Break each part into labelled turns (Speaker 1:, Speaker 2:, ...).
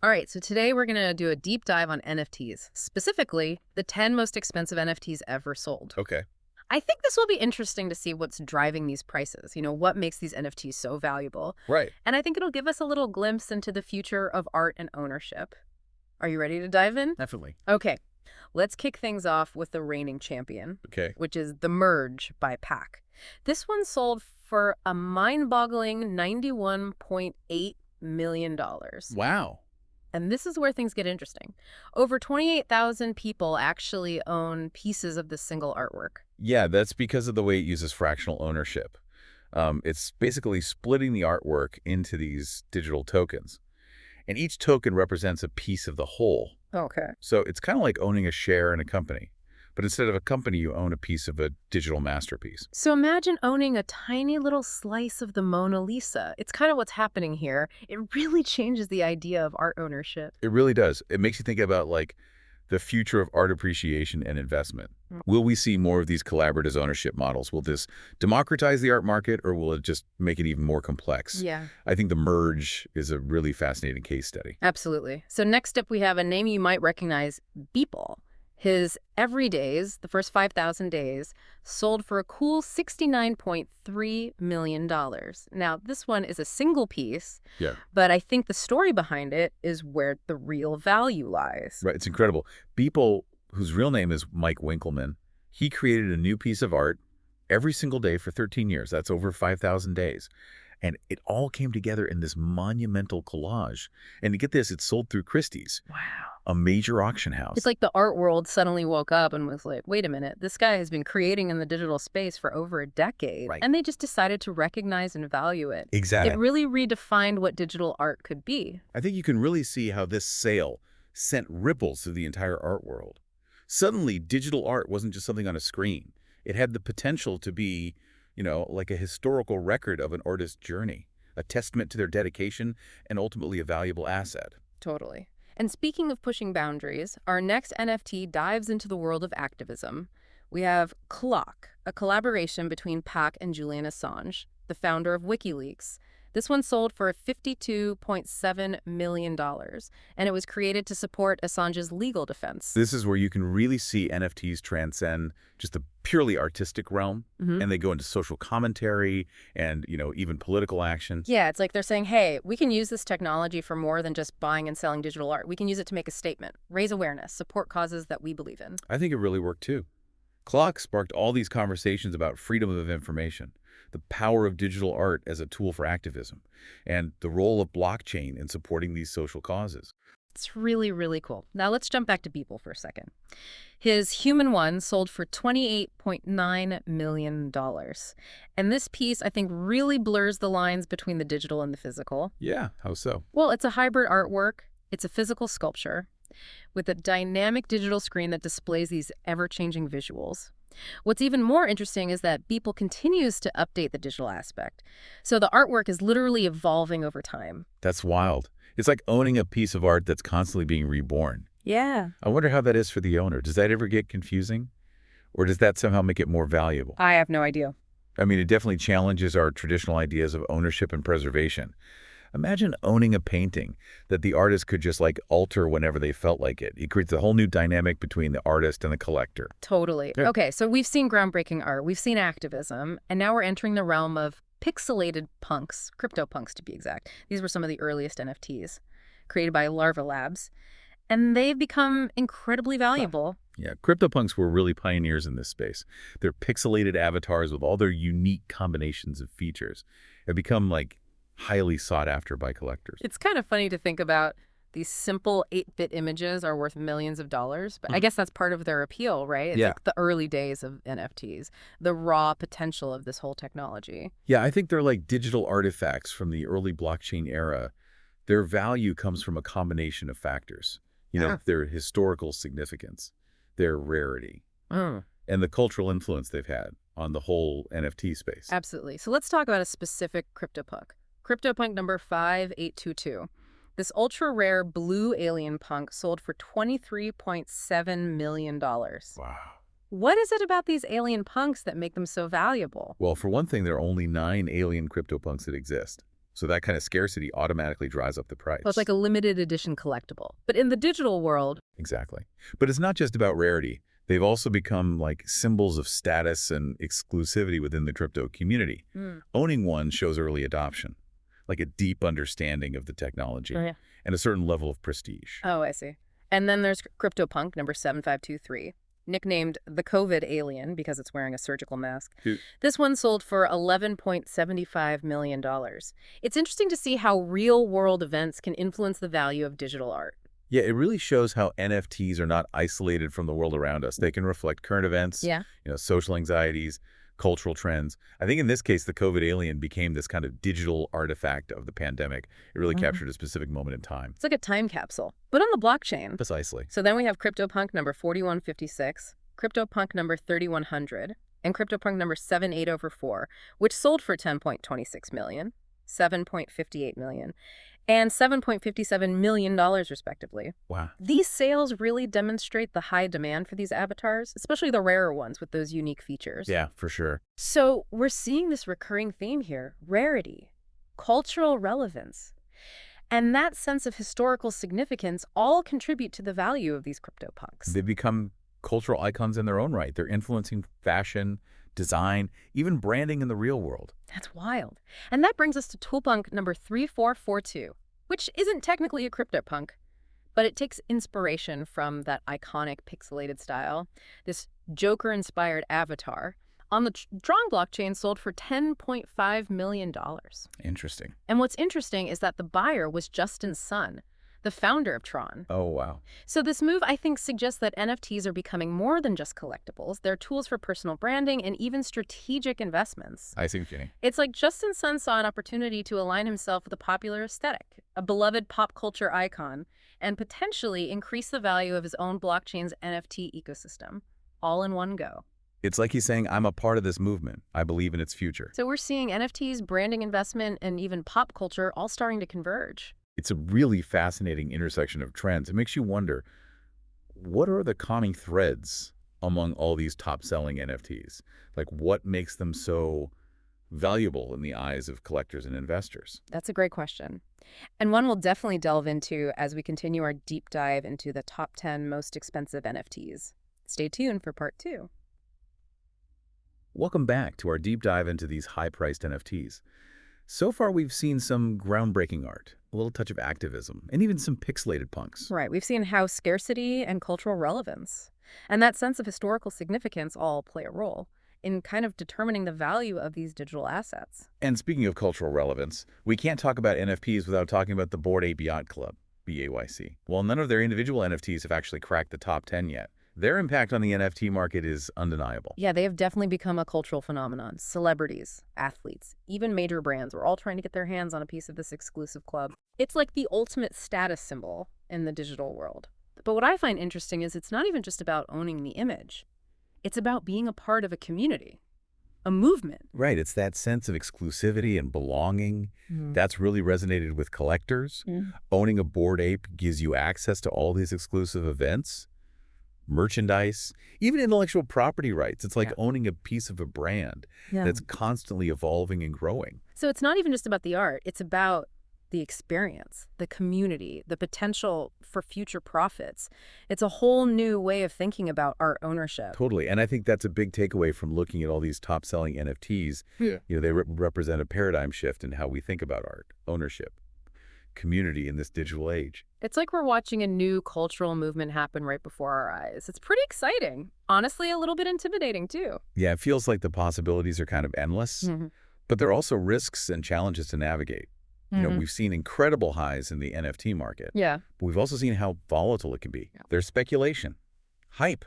Speaker 1: All right, so today we're going to do a deep dive on NFTs, specifically the 10 most expensive NFTs ever sold.
Speaker 2: Okay.
Speaker 1: I think this will be interesting to see what's driving these prices, what makes these NFTs so valuable.
Speaker 2: Right.
Speaker 1: And I think it'll give us a little glimpse into the future of art and ownership. Are you ready to dive in?
Speaker 2: Definitely.
Speaker 1: Okay, let's kick things off with the reigning champion,
Speaker 2: Okay.
Speaker 1: which is The Merge by Pack. This one sold for a mind-boggling $91.8 million.
Speaker 2: Wow.
Speaker 1: And this is where things get interesting. Over 28,000 people actually own pieces of this single artwork.
Speaker 2: Yeah, that's because of the way it uses fractional ownership. It's basically splitting the artwork into these digital tokens. And each token represents a piece of the whole.
Speaker 1: Okay.
Speaker 2: So it's kind of like owning a share in a company. But instead of a company, you own a piece of a digital masterpiece.
Speaker 1: So imagine owning a tiny little slice of the Mona Lisa. It's kind of what's happening here. It really changes the idea of art ownership.
Speaker 2: It really does. It makes you think about, like, the future of art appreciation and investment.
Speaker 1: Mm.
Speaker 2: Will we see more of these collaborative ownership models? Will this democratize the art market, or will it just make it even more complex?
Speaker 1: Yeah,
Speaker 2: I think the merge is a really fascinating case study.
Speaker 1: absolutely. So next up, we have a name you might recognize, Beeple. His Everydays, the first 5,000 days, sold for a cool $69.3 million. Now, this one is a single piece,
Speaker 2: Yeah.
Speaker 1: but I think the story behind it is where the real value lies.
Speaker 2: Right, it's incredible. Beeple, whose real name is Mike Winkleman, he created a new piece of art every single day for 13 years. That's over 5,000 days. And it all came together in this monumental collage. And to get this, it sold through Christie's,
Speaker 1: Wow.
Speaker 2: a major auction house.
Speaker 1: It's like the art world suddenly woke up and was like, wait a minute, this guy has been creating in the digital space for over a decade.
Speaker 2: Right.
Speaker 1: And they just decided to recognize and value it.
Speaker 2: Exactly.
Speaker 1: It really redefined what digital art could be.
Speaker 2: I think you can really see how this sale sent ripples through the entire art world. Suddenly, digital art wasn't just something on a screen. It had the potential to be, like a historical record of an artist's journey, a testament to their dedication, and ultimately a valuable asset.
Speaker 1: Totally. And speaking of pushing boundaries, our next NFT dives into the world of activism. We have Clock, a collaboration between Pac and Julian Assange, the founder of WikiLeaks. This one sold for $52.7 million, and it was created to support Assange's legal defense.
Speaker 2: This is where you can really see NFTs transcend just the purely artistic realm, and they go into social commentary and, even political action.
Speaker 1: Yeah, it's like they're saying, hey, we can use this technology for more than just buying and selling digital art. We can use it to make a statement, raise awareness, support causes that we believe in.
Speaker 2: I think it really worked too. Clock sparked all these conversations about freedom of information, the power of digital art as a tool for activism, and the role of blockchain in supporting these social causes.
Speaker 1: It's really, really cool. Now let's jump back to Beeple for a second. His Human One sold for $28.9 million. And this piece, I think, really blurs the lines between the digital and the physical.
Speaker 2: Yeah, how so?
Speaker 1: Well, it's a hybrid artwork. It's a physical sculpture with a dynamic digital screen that displays these ever-changing visuals. What's even more interesting is that Beeple continues to update the digital aspect. So the artwork is literally evolving over time.
Speaker 2: That's wild. It's like owning a piece of art that's constantly being reborn.
Speaker 1: Yeah.
Speaker 2: I wonder how that is for the owner. Does that ever get confusing? Or does that somehow make it more valuable?
Speaker 1: I have no idea.
Speaker 2: I mean, it definitely challenges our traditional ideas of ownership and preservation. Imagine owning a painting that the artist could just alter whenever they felt like it. It creates a whole new dynamic between the artist and the collector.
Speaker 1: Totally.
Speaker 2: Yeah.
Speaker 1: Okay, so we've seen groundbreaking art, we've seen activism, and now we're entering the realm of pixelated punks, CryptoPunks to be exact. These were some of the earliest NFTs created by Larva Labs, and they've become incredibly valuable.
Speaker 2: Yeah, CryptoPunks were really pioneers in this space. They're pixelated avatars with all their unique combinations of features. Have become highly sought after by collectors.
Speaker 1: It's kind of funny to think about these simple 8-bit images are worth millions of dollars, but I guess that's part of their appeal, right? It's
Speaker 2: Yeah.
Speaker 1: like the early days of NFTs, the raw potential of this whole technology.
Speaker 2: Yeah, I think they're like digital artifacts from the early blockchain era. Their value comes from a combination of factors. Their historical significance, their rarity, and the cultural influence they've had on the whole NFT space.
Speaker 1: Absolutely. So let's talk about a specific CryptoPunk. CryptoPunk number 5822. This ultra-rare blue alien punk sold for $23.7 million.
Speaker 2: Wow.
Speaker 1: What is it about these alien punks that make them so valuable?
Speaker 2: Well, for one thing, there are only 9 alien CryptoPunks that exist. So that kind of scarcity automatically drives up the price.
Speaker 1: So it's like a limited edition collectible. But in the digital world,
Speaker 2: Exactly. But it's not just about rarity. They've also become like symbols of status and exclusivity within the crypto community. Owning one shows early adoption, like a deep understanding of the technology
Speaker 1: Oh, yeah.
Speaker 2: and a certain level of prestige.
Speaker 1: Oh, I see. And then there's CryptoPunk number 7523, nicknamed the COVID alien because it's wearing a surgical mask.
Speaker 2: Dude.
Speaker 1: This one sold for $11.75 million. It's interesting to see how real-world events can influence the value of digital art.
Speaker 2: Yeah, it really shows how NFTs are not isolated from the world around us. They can reflect current events,
Speaker 1: Yeah.
Speaker 2: social anxieties, cultural trends. I think in this case, the COVID alien became this kind of digital artifact of the pandemic. It really captured a specific moment in time.
Speaker 1: It's like a time capsule, but on the blockchain.
Speaker 2: Precisely.
Speaker 1: So then we have CryptoPunk number 4156, CryptoPunk number 3100, and CryptoPunk number 7804, which sold for $10.26 million, $7.58 million, and $7.57 million, respectively.
Speaker 2: Wow.
Speaker 1: These sales really demonstrate the high demand for these avatars, especially the rarer ones with those unique features.
Speaker 2: Yeah, for sure.
Speaker 1: So we're seeing this recurring theme here: rarity, cultural relevance, and that sense of historical significance all contribute to the value of these CryptoPunks.
Speaker 2: They become cultural icons in their own right. They're influencing fashion, design, even branding in the real world.
Speaker 1: That's wild. And that brings us to Toolpunk number 3442, which isn't technically a CryptoPunk, but it takes inspiration from that iconic pixelated style. This Joker-inspired avatar on the Tron blockchain sold for $10.5 million.
Speaker 2: Interesting.
Speaker 1: And what's interesting is that the buyer was Justin Sun, the founder of Tron.
Speaker 2: Oh, wow.
Speaker 1: So this move, I think, suggests that NFTs are becoming more than just collectibles. They're tools for personal branding and even strategic investments.
Speaker 2: I see what you mean.
Speaker 1: It's like Justin Sun saw an opportunity to align himself with a popular aesthetic, a beloved pop culture icon, and potentially increase the value of his own blockchain's NFT ecosystem, all in one go.
Speaker 2: It's like he's saying, I'm a part of this movement. I believe in its future.
Speaker 1: So we're seeing NFTs, branding investment, and even pop culture all starting to converge.
Speaker 2: It's a really fascinating intersection of trends. It makes you wonder, what are the common threads among all these top-selling NFTs? Like, what makes them so valuable in the eyes of collectors and investors?
Speaker 1: That's a great question, and one we'll definitely delve into as we continue our deep dive into the top 10 most expensive NFTs. Stay tuned for part 2.
Speaker 2: Welcome back to our deep dive into these high-priced NFTs. So far, we've seen some groundbreaking art, a little touch of activism, and even some pixelated punks.
Speaker 1: Right. We've seen how scarcity and cultural relevance and that sense of historical significance all play a role in kind of determining the value of these digital assets.
Speaker 2: And speaking of cultural relevance, we can't talk about NFTs without talking about the Bored Ape Yacht Club, BAYC. While none of their individual NFTs have actually cracked the top 10 yet, their impact on the NFT market is undeniable.
Speaker 1: Yeah, they have definitely become a cultural phenomenon. Celebrities, athletes, even major brands are all trying to get their hands on a piece of this exclusive club. It's like the ultimate status symbol in the digital world. But what I find interesting is it's not even just about owning the image. It's about being a part of a community, a movement.
Speaker 2: Right, it's that sense of exclusivity and belonging that's really resonated with collectors. Owning a Bored Ape gives you access to all these exclusive events, merchandise, even intellectual property rights. It's like owning a piece of a brand that's constantly evolving and growing.
Speaker 1: So it's not even just about the art. It's about the experience, the community, the potential for future profits. It's a whole new way of thinking about art ownership.
Speaker 2: Totally. And I think that's a big takeaway from looking at all these top-selling NFTs. They represent a paradigm shift in how we think about art, ownership, community in this digital age.
Speaker 1: It's like we're watching a new cultural movement happen right before our eyes. It's pretty exciting. Honestly, a little bit intimidating, too.
Speaker 2: Yeah, it feels like the possibilities are kind of endless, but there are also risks and challenges to navigate. We've seen incredible highs in the NFT market.
Speaker 1: Yeah.
Speaker 2: But we've also seen how volatile it can be. There's speculation, hype,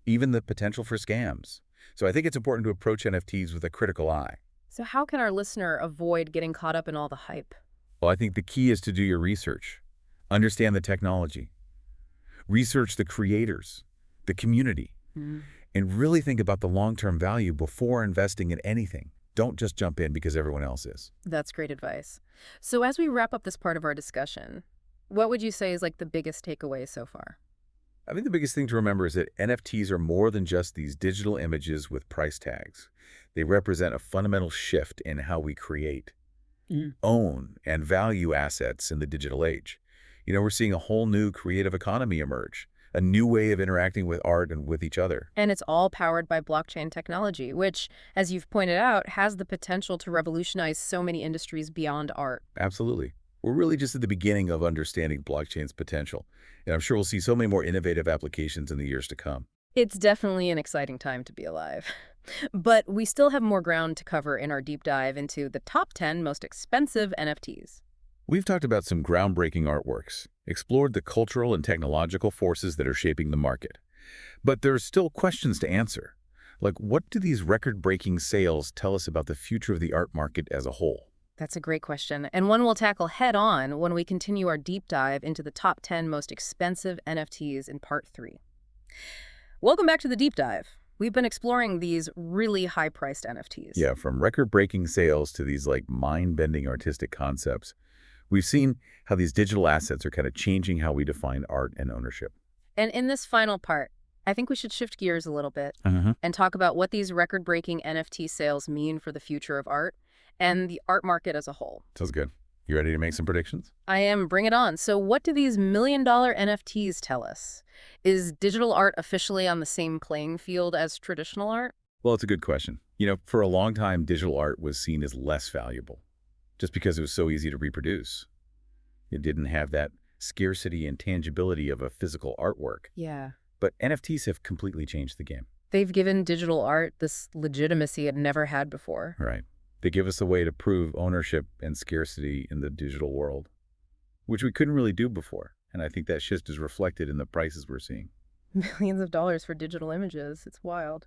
Speaker 2: even the potential for scams. So I think it's important to approach NFTs with a critical eye.
Speaker 1: So how can our listener avoid getting caught up in all the hype?
Speaker 2: Well, I think the key is to do your research. Understand the technology. Research the creators, the community, and really think about the long-term value before investing in anything. Don't just jump in because everyone else is.
Speaker 1: That's great advice. So as we wrap up this part of our discussion, what would you say is like the biggest takeaway so far?
Speaker 2: I think the biggest thing to remember is that NFTs are more than just these digital images with price tags. They represent a fundamental shift in how we create, own and value assets in the digital age. We're seeing a whole new creative economy emerge, a new way of interacting with art and with each other.
Speaker 1: And it's all powered by blockchain technology, which, as you've pointed out, has the potential to revolutionize so many industries beyond art.
Speaker 2: Absolutely. We're really just at the beginning of understanding blockchain's potential, and I'm sure we'll see so many more innovative applications in the years to come.
Speaker 1: It's definitely an exciting time to be alive. But we still have more ground to cover in our deep dive into the top 10 most expensive NFTs.
Speaker 2: We've talked about some groundbreaking artworks, explored the cultural and technological forces that are shaping the market. But there's still questions to answer. Like, what do these record-breaking sales tell us about the future of the art market as a whole?
Speaker 1: That's a great question, and one we'll tackle head-on when we continue our deep dive into the top 10 most expensive NFTs in part 3. Welcome back to the deep dive. We've been exploring these really high-priced NFTs.
Speaker 2: Yeah, from record-breaking sales to these mind-bending artistic concepts, we've seen how these digital assets are kind of changing how we define art and ownership.
Speaker 1: And in this final part, I think we should shift gears a little bit
Speaker 2: Uh-huh.
Speaker 1: and talk about what these record-breaking NFT sales mean for the future of art and the art market as a whole.
Speaker 2: Sounds good. You ready to make some predictions?
Speaker 1: I am. Bring it on. So what do these million-dollar NFTs tell us? Is digital art officially on the same playing field as traditional art?
Speaker 2: Well, it's a good question. For a long time, digital art was seen as less valuable, just because it was so easy to reproduce. It didn't have that scarcity and tangibility of a physical artwork.
Speaker 1: Yeah.
Speaker 2: But NFTs have completely changed the game.
Speaker 1: They've given digital art this legitimacy it never had before.
Speaker 2: Right. They give us a way to prove ownership and scarcity in the digital world, which we couldn't really do before. And I think that shift is reflected in the prices we're seeing.
Speaker 1: Millions of dollars for digital images. It's wild.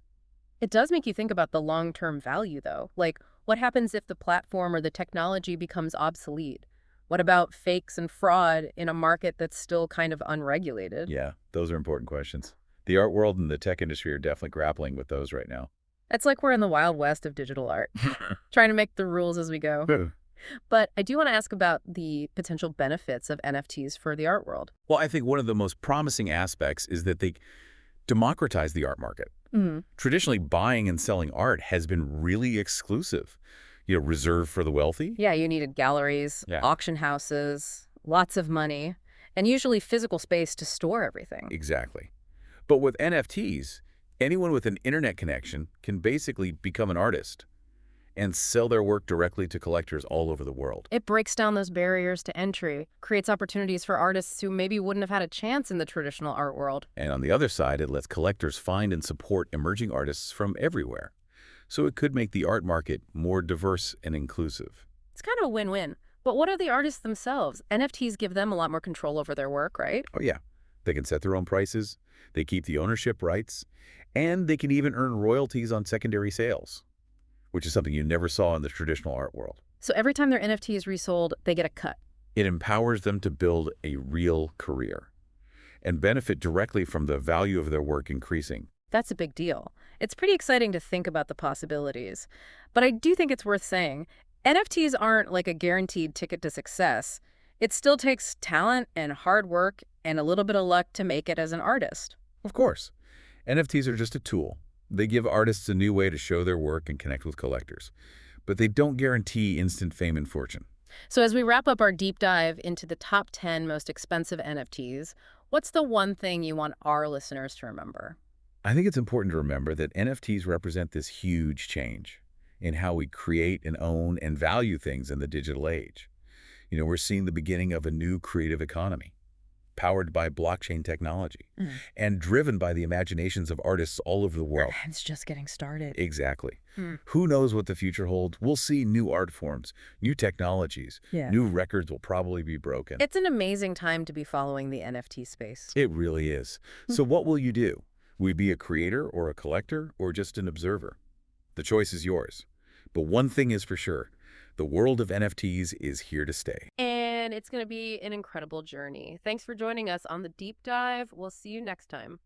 Speaker 1: It does make you think about the long-term value, though. Like, what happens if the platform or the technology becomes obsolete? What about fakes and fraud in a market that's still kind of unregulated?
Speaker 2: Yeah, those are important questions. The art world and the tech industry are definitely grappling with those right now.
Speaker 1: It's like we're in the Wild West of digital art, trying to make the rules as we go. But I do want to ask about the potential benefits of NFTs for the art world.
Speaker 2: Well, I think one of the most promising aspects is that they democratize the art market. Traditionally, buying and selling art has been really exclusive, reserved for the wealthy.
Speaker 1: Yeah, you needed galleries,
Speaker 2: Yeah.
Speaker 1: auction houses, lots of money, and usually physical space to store everything.
Speaker 2: Exactly. But with NFTs, anyone with an internet connection can basically become an artist and sell their work directly to collectors all over the world.
Speaker 1: It breaks down those barriers to entry, creates opportunities for artists who maybe wouldn't have had a chance in the traditional art world.
Speaker 2: And on the other side, it lets collectors find and support emerging artists from everywhere. So it could make the art market more diverse and inclusive.
Speaker 1: It's kind of a win-win. But what are the artists themselves? NFTs give them a lot more control over their work, right?
Speaker 2: Oh yeah, they can set their own prices, they keep the ownership rights, and they can even earn royalties on secondary sales, which is something you never saw in the traditional art world.
Speaker 1: So every time their NFT is resold, they get a cut.
Speaker 2: It empowers them to build a real career and benefit directly from the value of their work increasing.
Speaker 1: That's a big deal. It's pretty exciting to think about the possibilities. But I do think it's worth saying, NFTs aren't like a guaranteed ticket to success. It still takes talent and hard work and a little bit of luck to make it as an artist.
Speaker 2: Of course, NFTs are just a tool. They give artists a new way to show their work and connect with collectors. But they don't guarantee instant fame and fortune.
Speaker 1: So as we wrap up our deep dive into the top 10 most expensive NFTs, what's the one thing you want our listeners to remember?
Speaker 2: I think it's important to remember that NFTs represent this huge change in how we create and own and value things in the digital age. We're seeing the beginning of a new creative economy, powered by blockchain technology and driven by the imaginations of artists all over the world.
Speaker 1: It's just getting started.
Speaker 2: Exactly. Who knows what the future holds? We'll see new art forms, new technologies, new records will probably be broken.
Speaker 1: It's an amazing time to be following the NFT space.
Speaker 2: It really is. So what will you do? Will you be a creator or a collector or just an observer? The choice is yours. But one thing is for sure, the world of NFTs is here to stay.
Speaker 1: And it's going to be an incredible journey. Thanks for joining us on the deep dive. We'll see you next time.